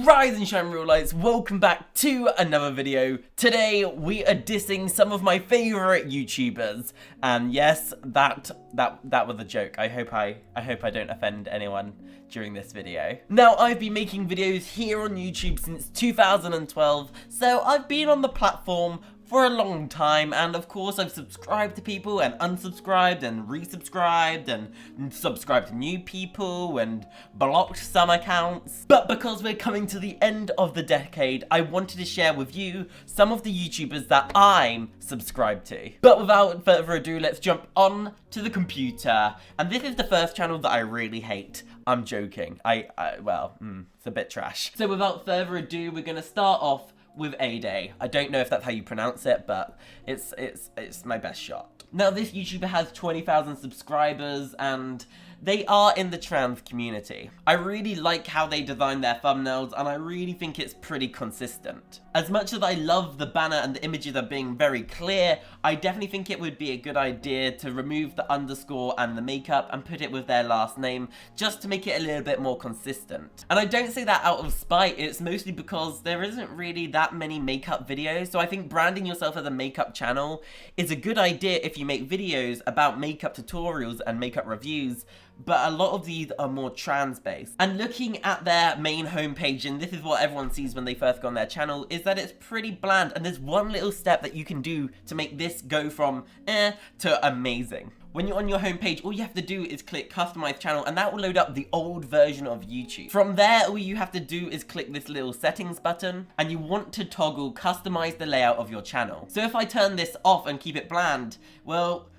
Rise and shine real lights, welcome back to another video. Today we are dissing some of my favourite YouTubers. And yes, that was a joke. I hope I don't offend anyone during this video. Now, I've been making videos here on YouTube since 2012, so I've been on the platform for a long time, and of course I've subscribed to people and unsubscribed and resubscribed and subscribed to new people and blocked some accounts. But because we're coming to the end of the decade, I wanted to share with you some of the YouTubers that I'm subscribed to. But without further ado, let's jump on to the computer. And this is the first channel that I really hate. I'm joking. It's a bit trash. So without further ado, we're gonna start off with Adea. I don't know if that's how you pronounce it, but it's my best shot. Now, this YouTuber has 20,000 subscribers, and they are in the trans community. I really like how they design their thumbnails, and I really think it's pretty consistent. As much as I love the banner and the images are being very clear, I definitely think it would be a good idea to remove the underscore and the makeup and put it with their last name, just to make it a little bit more consistent. And I don't say that out of spite, it's mostly because there isn't really that many makeup videos, so I think branding yourself as a makeup channel is a good idea if you make videos about makeup tutorials and makeup reviews, but a lot of these are more trans-based. And looking at their main homepage, and this is what everyone sees when they first go on their channel, is that it's pretty bland, and there's one little step that you can do to make this go from to amazing. When you're on your homepage, all you have to do is click customize channel, and that will load up the old version of YouTube. From there, all you have to do is click this little settings button, and you want to toggle customize the layout of your channel. So if I turn this off and keep it bland, well,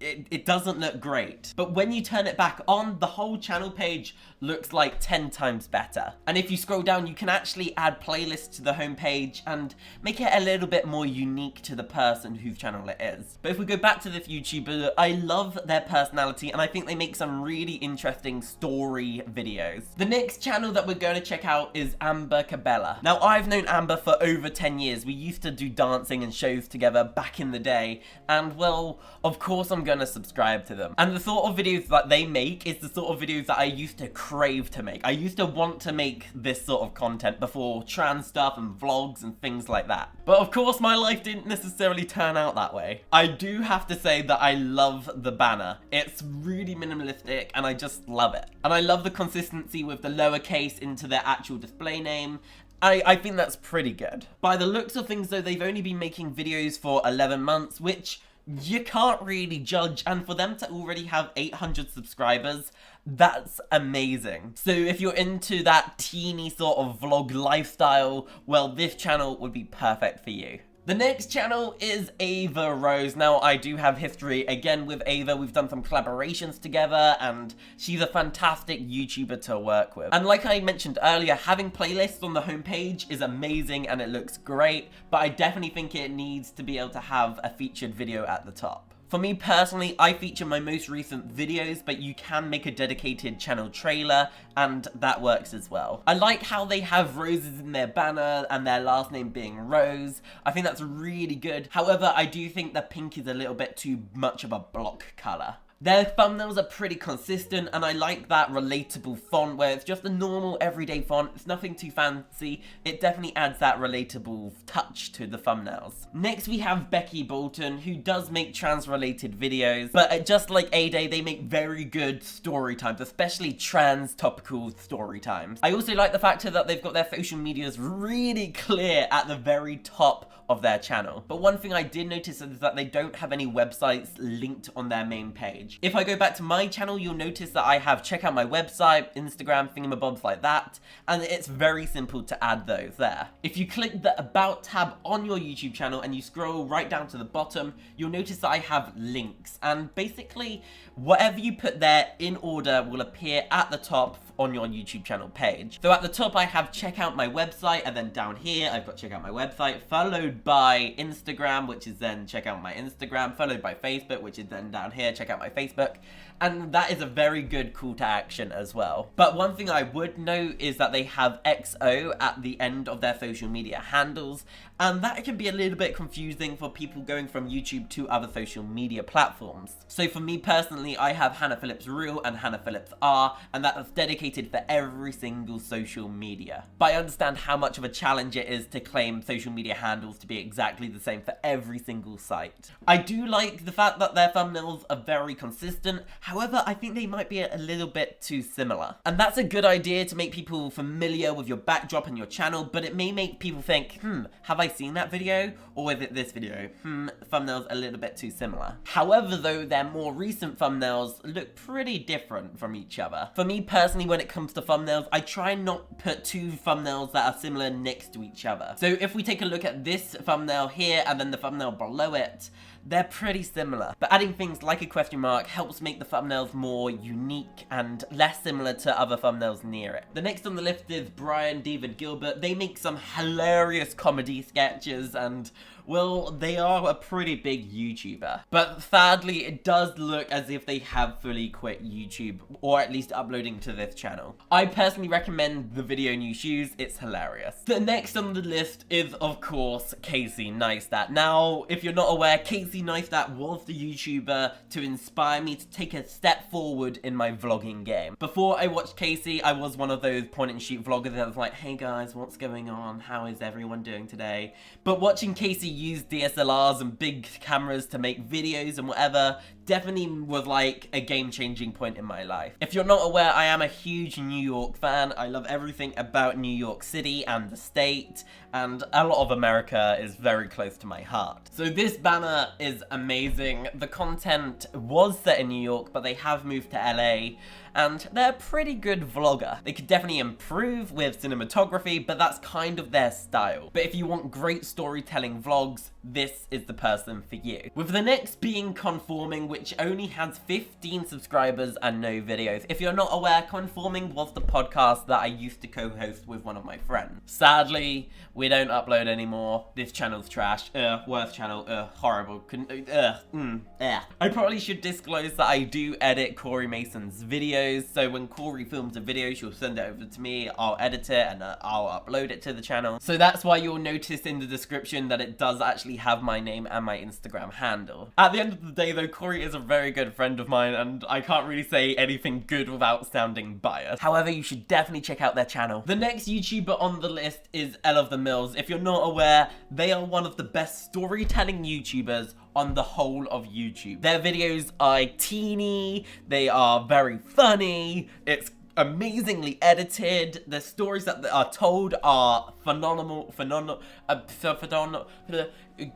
it doesn't look great. But when you turn it back on, the whole channel page looks like 10 times better. And if you scroll down, you can actually add playlists to the homepage and make it a little bit more unique to the person whose channel it is. But if we go back to this YouTuber, I love their personality, and I think they make some really interesting story videos. The next channel that we're going to check out is Cabella. Now, I've known Amber for over 10 years. We used to do dancing and shows together back in the day, and well, of course I'm going to subscribe to them. And the sort of videos that they make is the sort of videos that I used to crave to make. I used to want to make this sort of content before trans stuff and vlogs and things like that. But of course my life didn't necessarily turn out that way. I do have to say that I love the banner. It's really minimalistic and I just love it. And I love the consistency with the lowercase into their actual display name. I think that's pretty good. By the looks of things though, they've only been making videos for 11 months, which you can't really judge, and for them to already have 800 subscribers, that's amazing. So if you're into that teeny sort of vlog lifestyle, well, this channel would be perfect for you. The next channel is Ava Rose. Now, I do have history again with Ava. We've done some collaborations together, and she's a fantastic YouTuber to work with. And like I mentioned earlier, having playlists on the homepage is amazing and it looks great, but I definitely think it needs to be able to have a featured video at the top. For me personally, I feature my most recent videos, but you can make a dedicated channel trailer, and that works as well. I like how they have roses in their banner and their last name being Rose. I think that's really good. However, I do think the pink is a little bit too much of a block color. Their thumbnails are pretty consistent, and I like that relatable font where it's just a normal everyday font. It's nothing too fancy. It definitely adds that relatable touch to the thumbnails. Next we have Becky Bolton, who does make trans related videos, but just like Adea, they make very good story times, especially trans topical story times. I also like the fact that they've got their social medias really clear at the very top of their channel. But one thing I did notice is that they don't have any websites linked on their main page. If I go back to my channel, you'll notice that I have check out my website, Instagram, thingamabobs like that, and it's very simple to add those there. If you click the About tab on your YouTube channel and you scroll right down to the bottom, you'll notice that I have links, and basically whatever you put there in order will appear at the top on your YouTube channel page. So at the top I have check out my website, and then down here I've got check out my website, followed by Instagram, which is then check out my Instagram, followed by Facebook, which is then down here, check out my Facebook. and that is a very good call to action as well. But one thing I would note is that they have XO at the end of their social media handles, and that can be a little bit confusing for people going from YouTube to other social media platforms. So for me personally, I have Hannah Phillips Real and Hannah Phillips R, and that is dedicated for every single social media. But I understand how much of a challenge it is to claim social media handles to be exactly the same for every single site. I do like the fact that their thumbnails are very consistent, however, I think they might be a little bit too similar. And that's a good idea to make people familiar with your backdrop and your channel, but it may make people think, have I seen that video? Or is it this video? Thumbnails a little bit too similar. However though, their more recent thumbnails look pretty different from each other. For me personally, when it comes to thumbnails, I try not put two thumbnails that are similar next to each other. So if we take a look at this thumbnail here and then the thumbnail below it, they're pretty similar. But adding things like a question mark helps make the thumbnails more unique and less similar to other thumbnails near it. The next on the list is Brian, David, Gilbert. They make some hilarious comedy sketches and, well, they are a pretty big YouTuber. But sadly, it does look as if they have fully quit YouTube, or at least uploading to this channel. I personally recommend the video New Shoes, it's hilarious. The next on the list is, of course, Casey Neistat. Now, if you're not aware, Casey Neistat was the YouTuber to inspire me to take a step forward in my vlogging game. Before I watched Casey, I was one of those point and shoot vloggers that was like, hey guys, what's going on? How is everyone doing today? But watching Casey use DSLRs and big cameras to make videos and whatever definitely was like a game-changing point in my life. If you're not aware, I am a huge New York fan. I love everything about New York City and the state, and a lot of America is very close to my heart. So this banner is amazing. The content was set in New York, but they have moved to LA, and they're a pretty good vlogger. They could definitely improve with cinematography, but that's kind of their style. But if you want great storytelling vlogs, this is the person for you. With the next being Conforming, which only has 15 subscribers and no videos. If you're not aware, Conforming was the podcast that I used to co-host with one of my friends. Sadly, we don't upload anymore. This channel's trash. Worst channel. Horrible. I probably should disclose that I do edit Corey Mason's videos, so when Corey films a video, she'll send it over to me, I'll edit it, and I'll upload it to the channel. So that's why you'll notice in the description that it does actually have my name and my Instagram handle. At the end of the day though, Corey is a very good friend of mine, and I can't really say anything good without sounding biased. However, you should definitely check out their channel. The next YouTuber on the list is Elle of the Mills. If you're not aware, they are one of the best storytelling YouTubers on the whole of YouTube. Their videos are teeny, they are very funny, it's amazingly edited, the stories that are told are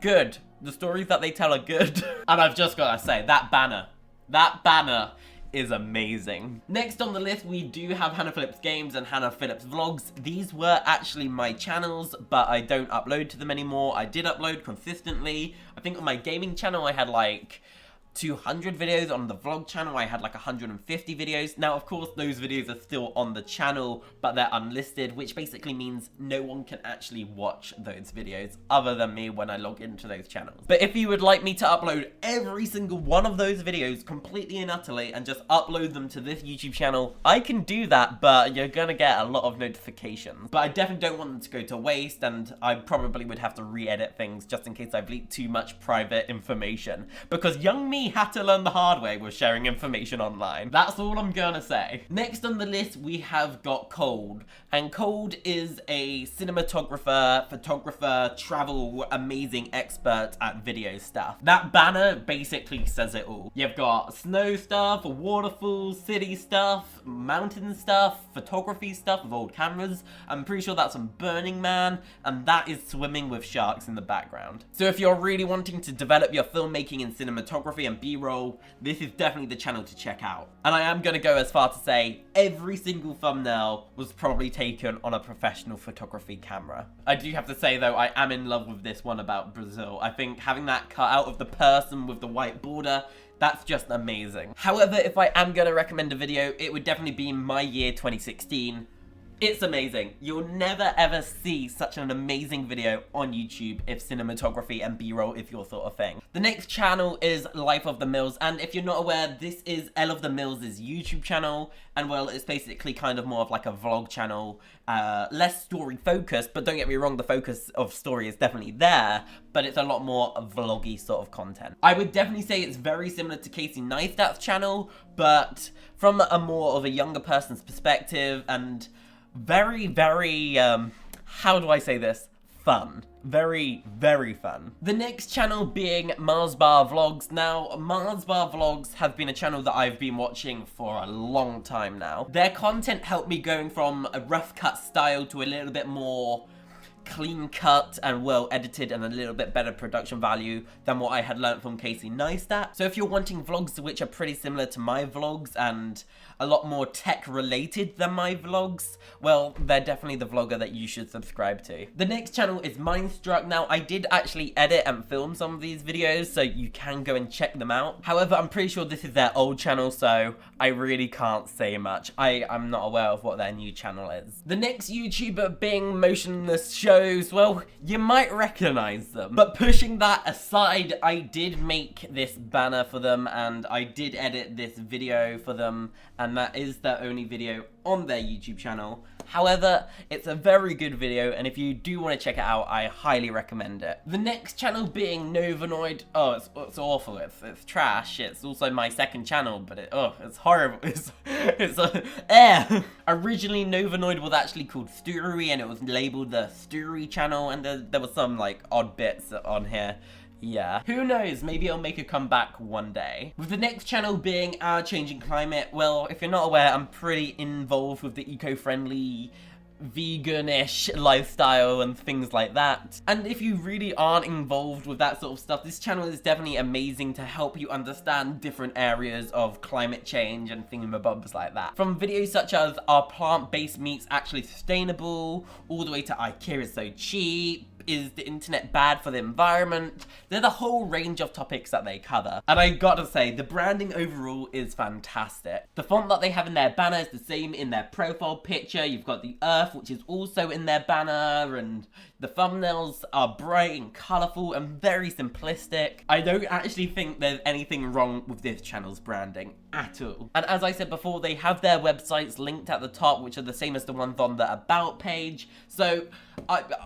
good. The stories that they tell are good. And I've just gotta say, that banner is amazing. Next on the list, we do have Hannah Phillips Games and Hannah Phillips Vlogs. These were actually my channels, but I don't upload to them anymore. I did upload consistently. I think on my gaming channel, I had like 200 videos. On the vlog channel, I had like 150 videos. Now, of course, those videos are still on the channel, but they're unlisted, which basically means no one can actually watch those videos other than me when I log into those channels. But if you would like me to upload every single one of those videos completely and utterly and just upload them to this YouTube channel, I can do that, but you're gonna get a lot of notifications. But I definitely don't want them to go to waste, and I probably would have to re-edit things just in case I've leaked too much private information, because young me had to learn the hard way with sharing information online. That's all I'm gonna say. Next on the list, we have got Cold. And Cold is a cinematographer, photographer, travel, amazing expert at video stuff. That banner basically says it all. You've got snow stuff, waterfalls, city stuff, mountain stuff, photography stuff with old cameras. I'm pretty sure that's on Burning Man, and that is swimming with sharks in the background. So if you're really wanting to develop your filmmaking and cinematography and B-roll, this is definitely the channel to check out. And I am gonna go as far to say every single thumbnail was probably taken on a professional photography camera. I do have to say though, I am in love with this one about Brazil. I think having that cut out of the person with the white border, that's just amazing. However, if I am gonna recommend a video, it would definitely be my year 2016. It's amazing. You'll never ever see such an amazing video on YouTube if cinematography and B-roll is your sort of thing. The next channel is Life of the Mills, and if you're not aware, this is Elle of the Mills' YouTube channel, and well, it's basically kind of more of like a vlog channel, less story focused, but don't get me wrong, the focus of story is definitely there, but it's a lot more vloggy sort of content. I would definitely say it's very similar to Casey Neistat's channel, but from a more of a younger person's perspective, and very, very, how do I say this? Fun. Very, very fun. The next channel being Mars Bar Vlogs. Now, Mars Bar Vlogs have been a channel that I've been watching for a long time now. Their content helped me going from a rough cut style to a little bit more clean cut and well edited and a little bit better production value than what I had learnt from Casey Neistat. So if you're wanting vlogs which are pretty similar to my vlogs and a lot more tech related than my vlogs, well, they're definitely the vlogger that you should subscribe to. The next channel is Mindstruck. Now, I did actually edit and film some of these videos, so you can go and check them out. However, I'm pretty sure this is their old channel, so I really can't say much. I'm not aware of what their new channel is. The next YouTuber being Motionless Shows, well, you might recognize them. But pushing that aside, I did make this banner for them, and I did edit this video for them, and that is their only video on their YouTube channel. However, it's a very good video, and if you do want to check it out, I highly recommend it. The next channel being Novanoid. Oh, it's awful. It's trash. It's also my second channel, but it's horrible. Originally, Novanoid was actually called Stewery, and it was labeled the Stewery channel, and there was some like odd bits on here. Yeah, who knows, maybe I'll make a comeback one day. With the next channel being Our Changing Climate, well, if you're not aware, I'm pretty involved with the eco-friendly, vegan-ish lifestyle and things like that. And if you really aren't involved with that sort of stuff, this channel is definitely amazing to help you understand different areas of climate change and thingamabobs like that. From videos such as Are Plant-Based Meats Actually Sustainable, all the way to IKEA is so cheap, is the internet bad for the environment? There's a whole range of topics that they cover. And I gotta say, the branding overall is fantastic. The font that they have in their banner is the same in their profile picture. You've got the Earth, which is also in their banner, and the thumbnails are bright and colourful and very simplistic. I don't actually think there's anything wrong with this channel's branding at all. And as I said before, they have their websites linked at the top, which are the same as the ones on the About page. So,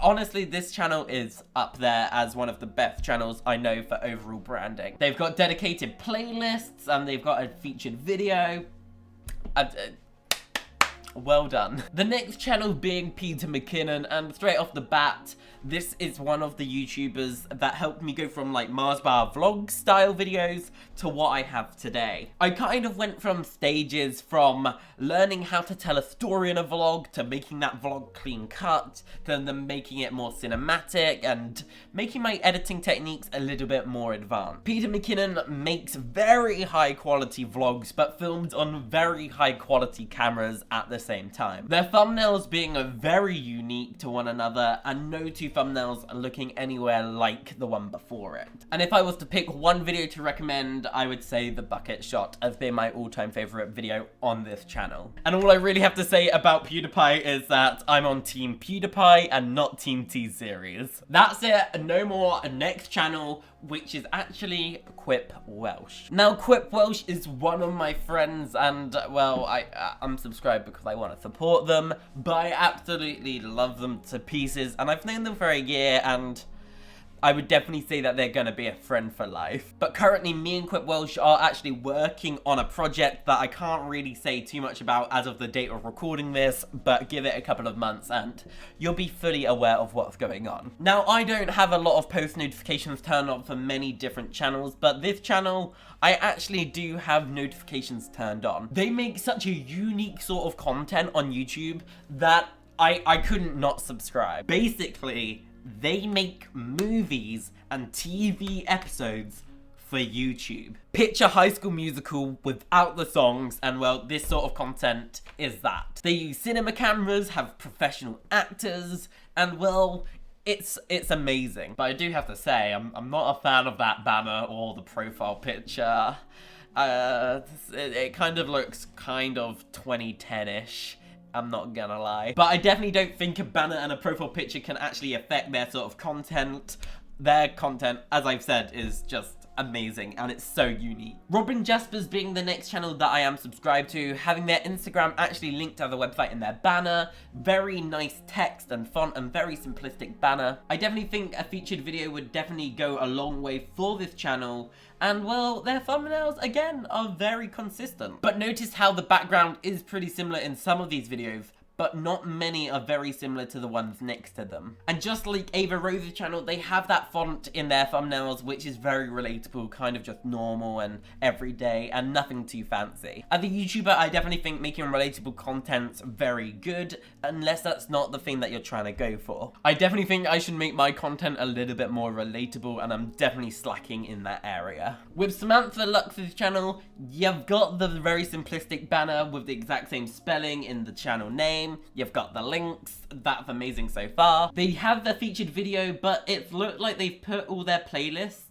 honestly, this channel is up there as one of the best channels I know for overall branding. They've got dedicated playlists, and they've got a featured video. Well done. The next channel being Peter McKinnon, and straight off the bat, this is one of the YouTubers that helped me go from like Mars Bar vlog style videos to what I have today. I kind of went from stages from learning how to tell a story in a vlog to making that vlog clean cut, to then making it more cinematic and making my editing techniques a little bit more advanced. Peter McKinnon makes very high quality vlogs, but filmed on very high quality cameras at the same time. Their thumbnails being very unique to one another, and no two thumbnails are looking anywhere like the one before it. And if I was to pick one video to recommend, I would say the bucket shot as being my all-time favorite video on this channel. And all I really have to say about PewDiePie is that I'm on Team PewDiePie and not Team T-Series. That's it, no more. Next channel, which is actually Quip Welsh. Now, Quip Welsh is one of my friends, and well, I'm subscribed because I want to support them, but I absolutely love them to pieces, and I've known them for a year, and I would definitely say that they're gonna be a friend for life. But currently, me and Quip Welsh are actually working on a project that I can't really say too much about as of the date of recording this, but give it a couple of months and you'll be fully aware of what's going on. Now, I don't have a lot of post notifications turned on for many different channels, but this channel, I actually do have notifications turned on. They make such a unique sort of content on YouTube that I couldn't not subscribe. Basically, they make movies and TV episodes for YouTube. Picture High School Musical without the songs, and well, this sort of content is that. They use cinema cameras, have professional actors, and well, it's amazing. But I do have to say, I'm not a fan of that banner or the profile picture. It kind of looks kind of 2010-ish. I'm not gonna lie. But I definitely don't think a banner and a profile picture can actually affect their sort of content. Their content, as I've said, is just amazing and it's so unique. Robin Jaspers being the next channel that I am subscribed to, having their Instagram actually linked to the website in their banner. Very nice text and font and very simplistic banner. I definitely think a featured video would definitely go a long way for this channel. And well, their thumbnails again are very consistent. But notice how the background is pretty similar in some of these videos, but not many are very similar to the ones next to them. And just like Ava Rose's channel, they have that font in their thumbnails, which is very relatable, kind of just normal and everyday and nothing too fancy. As a YouTuber, I definitely think making relatable content's very good, unless that's not the thing that you're trying to go for. I definitely think I should make my content a little bit more relatable, and I'm definitely slacking in that area. With Samantha Lux's channel, you've got the very simplistic banner with the exact same spelling in the channel name. You've got the links. That's amazing so far. They have the featured video, but it looked like they've put all their playlists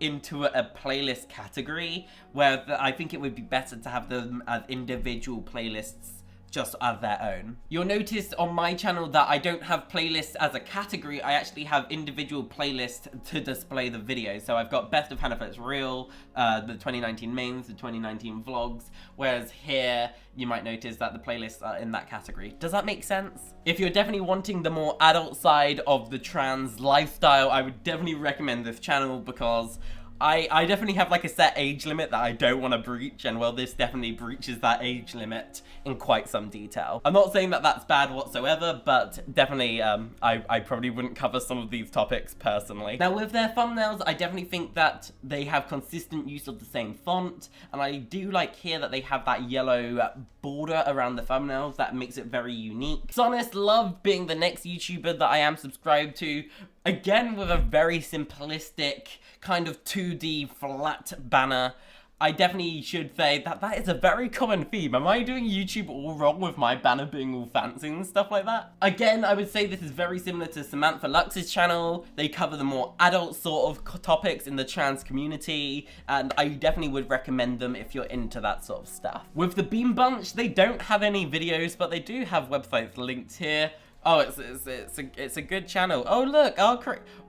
into a playlist category, where I think it would be better to have them as individual playlists just of their own. You'll notice on my channel that I don't have playlists as a category. I actually have individual playlists to display the video. So I've got Best of Hannah Fitz Real, the 2019 mains, the 2019 vlogs, whereas here you might notice that the playlists are in that category. Does that make sense? If you're definitely wanting the more adult side of the trans lifestyle, I would definitely recommend this channel, because I definitely have like a set age limit that I don't want to breach, and well, this definitely breaches that age limit in quite some detail. I'm not saying that that's bad whatsoever, but definitely I probably wouldn't cover some of these topics personally. Now with their thumbnails, I definitely think that they have consistent use of the same font, and I do like here that they have that yellow border around the thumbnails that makes it very unique. Sonnis love being the next YouTuber that I am subscribed to, again with a very simplistic kind of 2D flat banner. I definitely should say that that is a very common theme. Am I doing YouTube all wrong with my banner being all fancy and stuff like that? Again, I would say this is very similar to Samantha Lux's channel. They cover the more adult sort of topics in the trans community, and I definitely would recommend them if you're into that sort of stuff. With the Bean Bunch, they don't have any videos, but they do have websites linked here. Oh, it's a good channel. Oh look,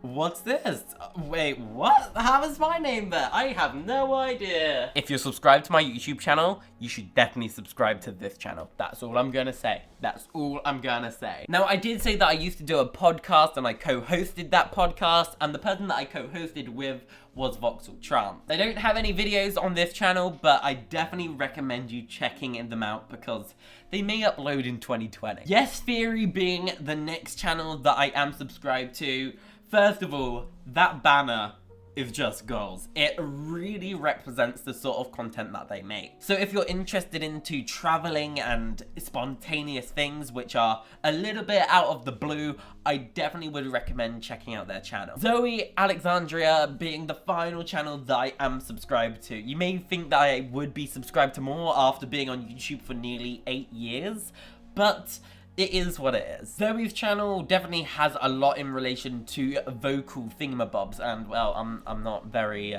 what's this? Wait, what? How is my name there? I have no idea. If you're subscribed to my YouTube channel, you should definitely subscribe to this channel. That's all I'm gonna say. That's all I'm gonna say. Now, I did say that I used to do a podcast and I co-hosted that podcast, and the person that I co-hosted with was Voxel Trance. They don't have any videos on this channel, but I definitely recommend you checking them out because they may upload in 2020. Yes Theory being the next channel that I am subscribed to. First of all, that banner is just goals. It really represents the sort of content that they make. So if you're interested into traveling and spontaneous things which are a little bit out of the blue, I definitely would recommend checking out their channel. Zoe Alexandria being the final channel that I am subscribed to. You may think that I would be subscribed to more after being on YouTube for nearly 8 years, but it is what it is. Zoe's channel definitely has a lot in relation to vocal thingamabobs, and well, I'm not very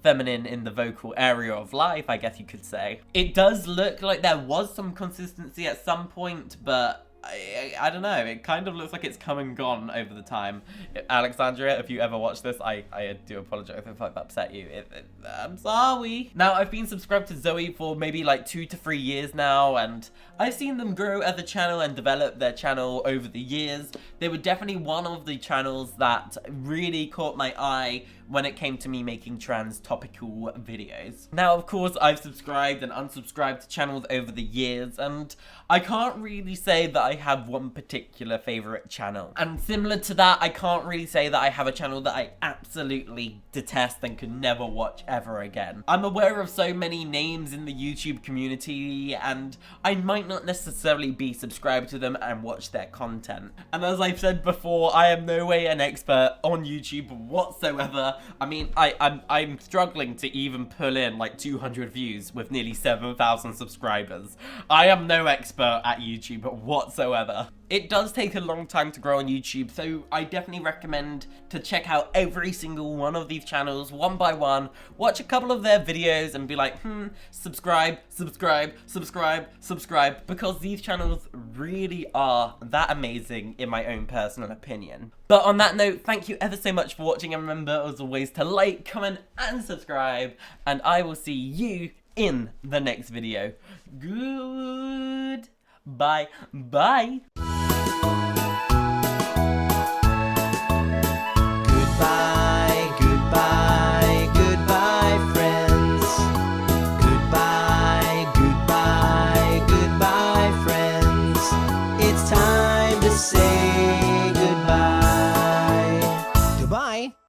feminine in the vocal area of life, I guess you could say. It does look like there was some consistency at some point, but I don't know, it kind of looks like it's come and gone over the time. Alexandria, if you ever watch this, I do apologize if I've upset you. I'm sorry. Now, I've been subscribed to Zoe for maybe like 2 to 3 years now, and I've seen them grow as a channel and develop their channel over the years. They were definitely one of the channels that really caught my eye when it came to me making trans topical videos. Now, of course, I've subscribed and unsubscribed to channels over the years, and I can't really say that I have one particular favorite channel. And similar to that, I can't really say that I have a channel that I absolutely detest and could never watch ever again. I'm aware of so many names in the YouTube community, and I might not necessarily be subscribed to them and watch their content. And as I've said before, I am no way an expert on YouTube whatsoever. I mean, I'm struggling to even pull in like 200 views with nearly 7,000 subscribers. I am no expert at YouTube whatsoever. whatsoever. It does take a long time to grow on YouTube, so I definitely recommend to check out every single one of these channels one by one, watch a couple of their videos and be like, subscribe, subscribe, subscribe, subscribe, because these channels really are that amazing in my own personal opinion. But on that note, thank you ever so much for watching, and remember as always to like, comment and subscribe, and I will see you in the next video. Goodbye. Bye.